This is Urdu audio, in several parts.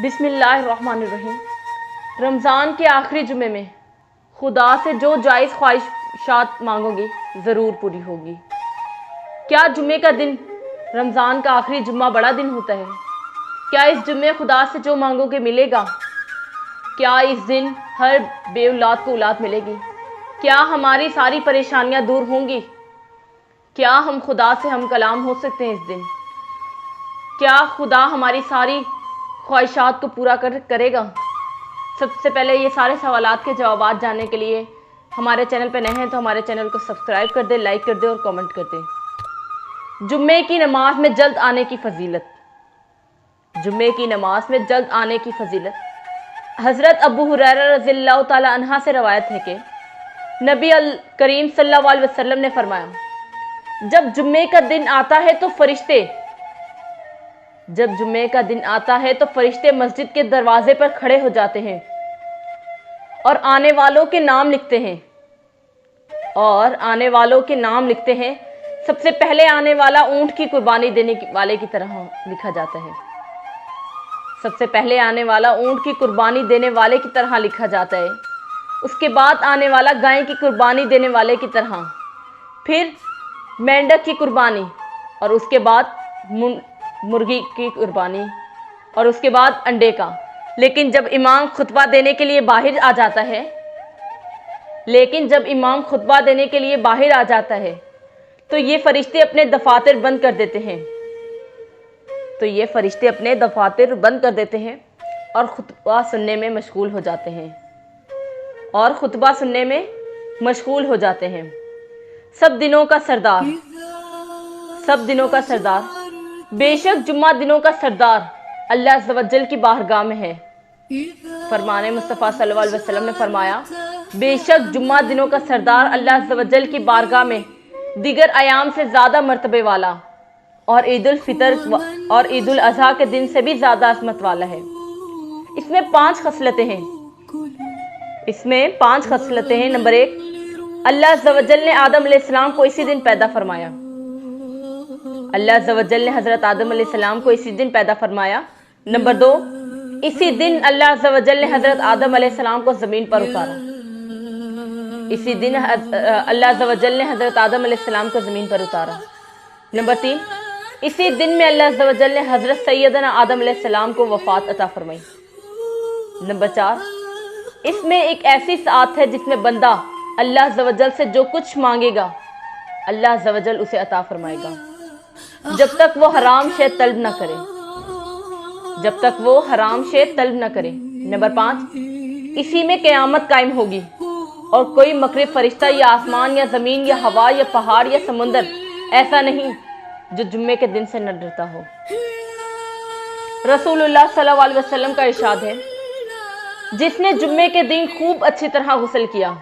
بسم اللہ الرحمن الرحیم۔ رمضان کے آخری جمعے میں خدا سے جو جائز خواہشات مانگو گی ضرور پوری ہوگی۔ کیا جمعے کا دن رمضان کا آخری جمعہ بڑا دن ہوتا ہے؟ کیا اس جمعے خدا سے جو مانگو گے ملے گا؟ کیا اس دن ہر بے اولاد کو اولاد ملے گی؟ کیا ہماری ساری پریشانیاں دور ہوں گی؟ کیا ہم خدا سے ہم کلام ہو سکتے ہیں اس دن؟ کیا خدا ہماری ساری خواہشات کو پورا کرے گا؟ سب سے پہلے یہ سارے سوالات کے جوابات جاننے کے لیے ہمارے چینل پہ نئے ہیں تو ہمارے چینل کو سبسکرائب کر دیں، لائک کر دیں اور کمنٹ کر دیں۔ جمعے کی نماز میں جلد آنے کی فضیلت۔ جمعے کی نماز میں جلد آنے کی فضیلت حضرت ابو ہریرہ رضی اللہ تعالی عنہ سے روایت ہے کہ نبی کریم صلی اللہ علیہ وسلم نے فرمایا، جب جمعے کا دن آتا ہے تو فرشتے مسجد کے دروازے پر کھڑے ہو جاتے ہیں اور آنے والوں کے نام لکھتے ہیں۔ سب سے پہلے آنے والا اونٹ کی قربانی دینے والے کی طرح لکھا جاتا ہے۔ سب سے پہلے آنے والا اونٹ کی قربانی دینے والے کی طرح لکھا جاتا ہے۔ اس کے بعد آنے والا گائے کی قربانی دینے والے کی طرح، پھر مینڈک کی قربانی، اور اس کے بعد مرغی کی قربانی، اور اس کے بعد انڈے کا۔ لیکن جب امام خطبہ دینے کے لیے باہر آ جاتا ہے تو یہ فرشتے اپنے دفاتر بند کر دیتے ہیں اور خطبہ سننے میں مشغول ہو جاتے ہیں۔ سب دنوں کا سردار بے شک جمعہ دنوں کا سردار اللہ عز و جل کی بارگاہ میں ہے۔ فرمان مصطفیٰ صلی اللہ علیہ وسلم نے فرمایا، بے شک جمعہ دنوں کا سردار اللہ عز و جل کی بارگاہ میں دیگر ایام سے زیادہ مرتبے والا اور عید الفطر اور عید الاضحیٰ کے دن سے بھی زیادہ عظمت والا ہے۔ اس میں 5 خصلتیں ہیں۔ نمبر 1، اللہ عز و جل نے آدم علیہ السلام کو اسی دن پیدا فرمایا۔ اللہ عز و جل نے حضرت آدم علیہ السلام کو اسی دن پیدا فرمایا۔ نمبر 2، اسی دن اللہ عز و جل نے حضرت آدم علیہ السلام کو زمین پر اتارا۔ اسی دن اللہ عز و جل نے حضرت آدم علیہ السلام کو زمین پر اتارا۔ نمبر 3، اسی دن میں اللہ عز و جل نے حضرت سیدنا آدم علیہ السلام کو وفات عطا فرمائی۔ نمبر 4، اس میں ایک ایسی ساعت ہے جس میں بندہ اللہ عز و جل سے جو کچھ مانگے گا اللہ عز و جل اسے عطا فرمائے گا، جب تک وہ حرام شے طلب نہ کرے۔ نمبر 5، اسی میں قیامت قائم ہوگی اور کوئی مقرب فرشتہ یا آسمان یا زمین یا ہوا یا پہاڑ یا سمندر ایسا نہیں جو جمعے کے دن سے نہ ڈرتا ہو۔ رسول اللہ صلی اللہ علیہ وسلم کا ارشاد ہے، جس نے جمعے کے دن خوب اچھی طرح غسل کیا،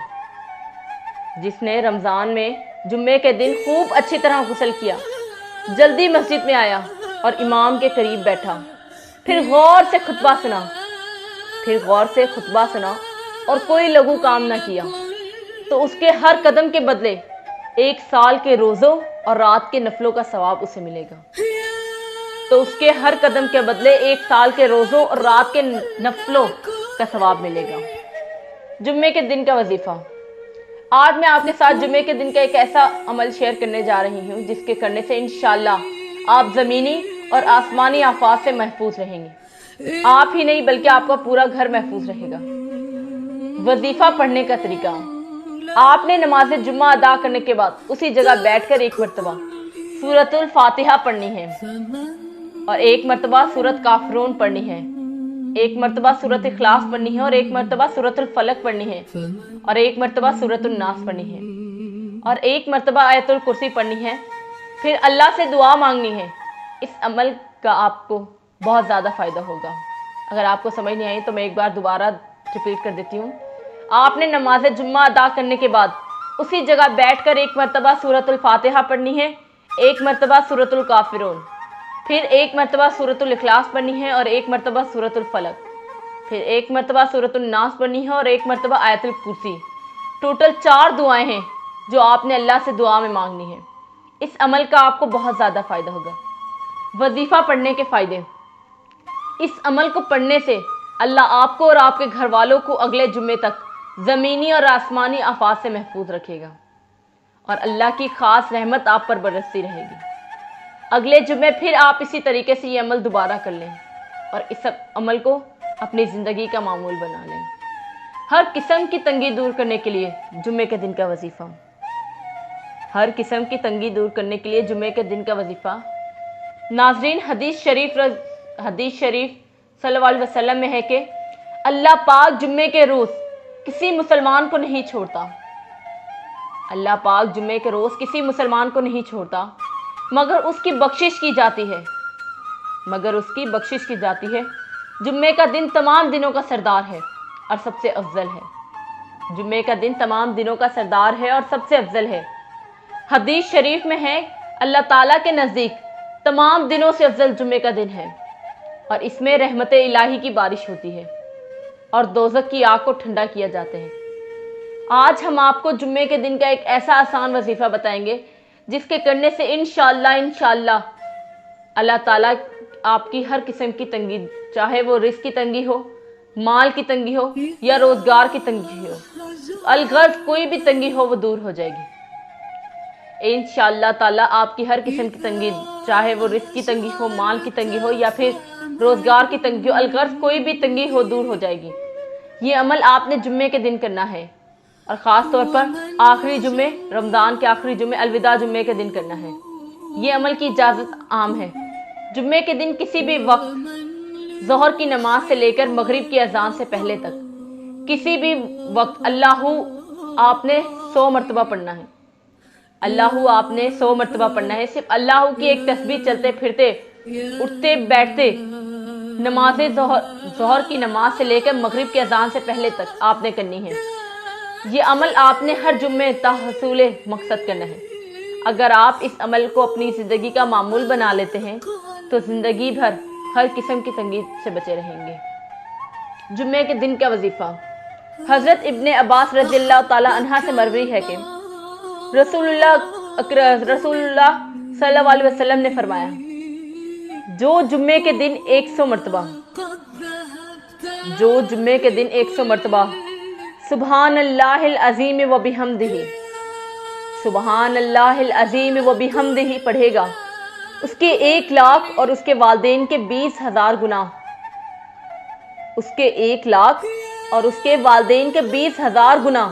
جس نے رمضان میں جمعے کے دن خوب اچھی طرح غسل کیا، جلدی مسجد میں آیا اور امام کے قریب بیٹھا، پھر غور سے خطبہ سنا اور کوئی لغو کام نہ کیا، تو اس کے ہر قدم کے بدلے 1 سال کے روزوں اور رات کے نفلوں کا ثواب اسے ملے گا۔ تو اس کے ہر قدم کے بدلے 1 سال کے روزوں اور رات کے نفلوں کا ثواب ملے گا۔ جمعے کے دن کا وظیفہ۔ آج میں آپ کے ساتھ جمعے کے دن کا ایک ایسا عمل شیئر کرنے جا رہی ہوں جس کے کرنے سے انشاءاللہ آپ زمینی اور آسمانی آفات سے محفوظ رہیں گے۔ آپ ہی نہیں بلکہ آپ کا پورا گھر محفوظ رہے گا۔ وظیفہ پڑھنے کا طریقہ۔ آپ نے نماز جمعہ ادا کرنے کے بعد اسی جگہ بیٹھ کر 1 مرتبہ سورۃ الفاتحہ پڑھنی ہے اور 1 مرتبہ سورۃ کافرون پڑھنی ہے، 1 مرتبہ سورۃ اخلاص پڑھنی ہے اور 1 مرتبہ سورۃ الفلق پڑھنی ہے اور 1 مرتبہ سورۃ الناس پڑھنی ہے اور 1 مرتبہ آیت الکرسی پڑھنی ہے۔ پھر اللہ سے دعا مانگنی ہے۔ اس عمل کا آپ کو بہت زیادہ فائدہ ہوگا۔ اگر آپ کو سمجھ نہیں آئی تو میں ایک بار دوبارہ ریپیٹ کر دیتی ہوں۔ آپ نے نماز جمعہ ادا کرنے کے بعد اسی جگہ بیٹھ کر 1 مرتبہ سورۃ الفاتحہ پڑھنی ہے، 1 مرتبہ سورۃ الکافرون، پھر 1 مرتبہ سورۃ الاخلاص پڑھنی ہے اور 1 مرتبہ سورۃ الفلق، پھر 1 مرتبہ سورۃ الناس پڑھنی ہے اور 1 مرتبہ آیت الکرسی۔ ٹوٹل 4 دعائیں ہیں جو آپ نے اللہ سے دعا میں مانگنی ہے۔ اس عمل کا آپ کو بہت زیادہ فائدہ ہوگا۔ وظیفہ پڑھنے کے فائدے۔ اس عمل کو پڑھنے سے اللہ آپ کو اور آپ کے گھر والوں کو اگلے جمعے تک زمینی اور آسمانی آفات سے محفوظ رکھے گا اور اللہ کی خاص رحمت آپ پر برستی رہے گی۔ اگلے جمعے پھر آپ اسی طریقے سے یہ عمل دوبارہ کر لیں اور اس عمل کو اپنی زندگی کا معمول بنا لیں۔ ہر قسم کی تنگی دور کرنے کے لیے جمعے کے دن کا وظیفہ، ہر قسم کی تنگی دور کرنے کے لیے جمعے کے دن کا وظیفہ۔ ناظرین، حدیث شریف صلی اللہ علیہ وسلم میں ہے کہ اللہ پاک جمعے کے روز کسی مسلمان کو نہیں چھوڑتا، اللہ پاک جمعے کے روز کسی مسلمان کو نہیں چھوڑتا مگر اس کی بخشش کی جاتی ہے، مگر اس کی بخشش کی جاتی ہے۔ جمعے کا دن تمام دنوں کا سردار ہے اور سب سے افضل ہے، جمعے کا دن تمام دنوں کا سردار ہے اور سب سے افضل ہے۔ حدیث شریف میں ہے اللہ تعالیٰ کے نزدیک تمام دنوں سے افضل جمعے کا دن ہے اور اس میں رحمت الہی کی بارش ہوتی ہے اور دوزخ کی آگ کو ٹھنڈا کیا جاتا ہے۔ آج ہم آپ کو جمعے کے دن کا ایک ایسا آسان وظیفہ بتائیں گے جس کے کرنے سے انشاءاللہ اللہ تعالیٰ آپ کی ہر قسم کی تنگی، چاہے وہ رزق کی تنگی ہو، مال کی تنگی ہو یا روزگار کی تنگی ہو، الغرض کوئی بھی تنگی ہو وہ دور ہو جائے گی انشاءاللہ تعالیٰ۔ آپ کی ہر قسم کی تنگی، چاہے وہ رزق کی تنگی ہو، مال کی تنگی ہو یا پھر روزگار کی تنگی ہو، الغرض کوئی بھی تنگی ہو دور ہو جائے گی۔ یہ عمل آپ نے جمعے کے دن کرنا ہے اور خاص طور پر آخری جمعے، رمضان کے آخری جمعے، الوداع جمعے کے دن کرنا ہے۔ یہ عمل کی اجازت عام ہے۔ جمعے کے دن کسی بھی وقت، ظہر کی نماز سے لے کر مغرب کی اذان سے پہلے تک، کسی بھی وقت اللہ آپ نے 100 مرتبہ پڑھنا ہے، اللہ آپ نے 100 مرتبہ پڑھنا ہے۔ صرف اللہ کی ایک تسبیح چلتے پھرتے، اٹھتے بیٹھتے، نماز ظہر کی نماز سے لے کر مغرب کی اذان سے پہلے تک آپ نے کرنی ہے۔ یہ عمل آپ نے ہر جمعے تا حصول مقصد کرنا ہے۔ اگر آپ اس عمل کو اپنی زندگی کا معمول بنا لیتے ہیں تو زندگی بھر ہر قسم کی تنگی سے بچے رہیں گے۔ جمعے کے دن کا وظیفہ۔ حضرت ابن عباس رضی اللہ تعالی عنہ سے مروی ہے کہ رسول اللہ صلی اللہ علیہ وسلم نے فرمایا، جو جمعے کے دن 100 مرتبہ سبحان اللہ العظیم و بحمدہ، سبحان اللہ العظیم و بحمدہ پڑھے گا، اس کے 1 لاکھ اور اس کے والدین کے 20,000 گناہ، اس کے 1 لاکھ اور اس کے والدین کے 20,000 گناہ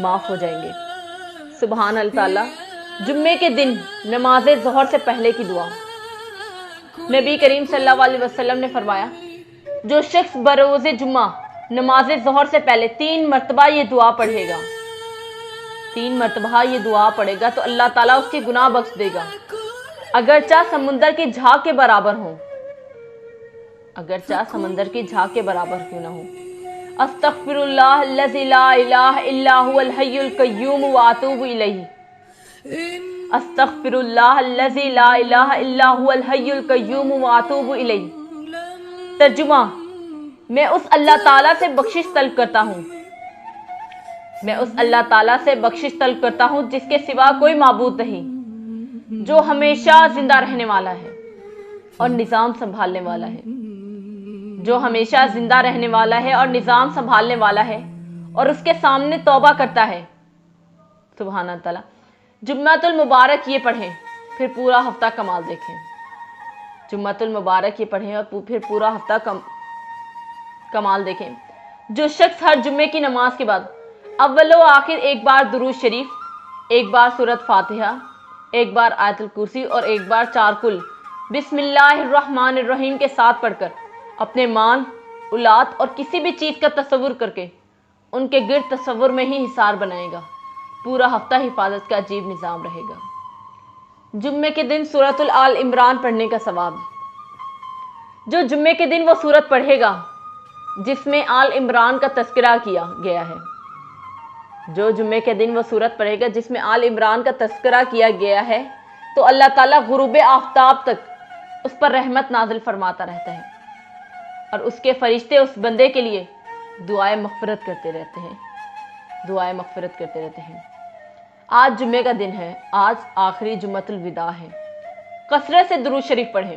معاف ہو جائیں گے۔ سبحان اللہ تعالیٰ۔ جمعے کے دن نماز ظہر سے پہلے کی دعا۔ نبی کریم صلی اللہ علیہ وسلم نے فرمایا، جو شخص بروز جمعہ نماز ظہر سے پہلے 3 مرتبہ یہ دعا پڑھے گا، 3 مرتبہ یہ دعا پڑھے گا تو اللہ تعالیٰ اس کے گناہ بخش دے گا، اگرچہ سمندر کی جھاگ کے برابر ہوں، اگرچہ سمندر کی جھاگ کے برابر کیوں نہ ہو۔ استغفر اللہ الذی لا الہ الا هو الحی القیوم واتوب الیہ، استغفر اللہ الذی لا الہ الا هو الحی القیوم واتوب الیہ۔ ترجمہ، میں اس اللہ تعالیٰ سے بخشش طلب کرتا ہوں، میں اس اللہ تعالیٰ سے بخشش طلب کرتا ہوں جس کے سوا کوئی معبود نہیں، جو ہمیشہ زندہ رہنے والا ہے اور نظام سنبھالنے والا ہے، جو ہمیشہ زندہ رہنے والا ہے اور نظام سنبھالنے والا ہے اور اس کے سامنے توبہ کرتا ہے۔ سبحان اللہ تعالیٰ۔ جمعۃ المبارک یہ پڑھیں، پھر پورا ہفتہ کمال دیکھیں۔ جمعۃ المبارک یہ پڑھیں اور پھر پورا ہفتہ کمال دیکھیں۔ جو شخص ہر جمعے کی نماز کے بعد اول و آخر 1 بار درود شریف، 1 بار سورۃ فاتحہ، 1 بار آیت الکرسی اور 1 بار 4 قل بسم اللہ الرحمن الرحیم کے ساتھ پڑھ کر اپنے مال، اولاد اور کسی بھی چیز کا تصور کر کے ان کے گرد تصور میں ہی حصار بنائے گا، پورا ہفتہ حفاظت کا عجیب نظام رہے گا۔ جمعے کے دن سورۃ آل عمران پڑھنے کا ثواب۔ جو جمعے کے دن وہ سورت پڑھے گا جس میں آل عمران کا تذکرہ کیا گیا ہے، جو جمعے کے دن وہ سورت پڑھے گا جس میں آل عمران کا تذکرہ کیا گیا ہے تو اللہ تعالیٰ غروب آفتاب تک اس پر رحمت نازل فرماتا رہتا ہے اور اس کے فرشتے اس بندے کے لیے دعائے مغفرت کرتے رہتے ہیں، دعائے مغفرت کرتے رہتے ہیں۔ آج جمعے کا دن ہے، آج آخری جمعۃ الوداع ہے۔ کثرت سے درود شریف پڑھیں۔